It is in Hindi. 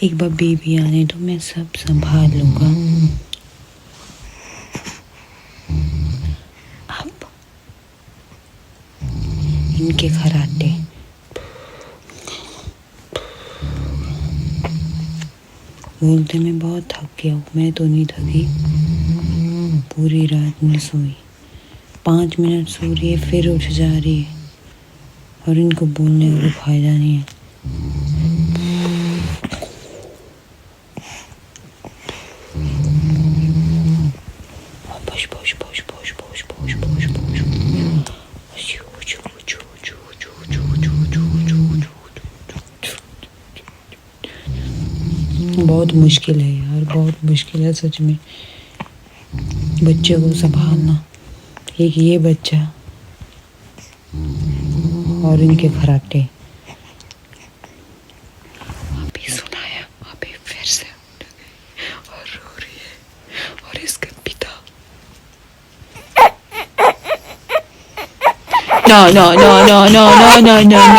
एक बार बेबी आने तो मैं सब संभाल लूँगा। अब इनके खराटे। बोलते मैं बहुत थक गया हूँ। मैं तो नहीं थकी, पूरी रात नहीं सोई। 5 मिनट सो रही है फिर उठ जा रही है, और इनको बोलने का कोई फायदा नहीं है। बहुत मुश्किल है यार, बहुत मुश्किल है सच में बच्चे को संभालना। एक ये बच्चा और इनके खराटे। अभी सुनाया, अभी फिर से उठ गई और रो रही है, और इसका पिता no no no no no no no no no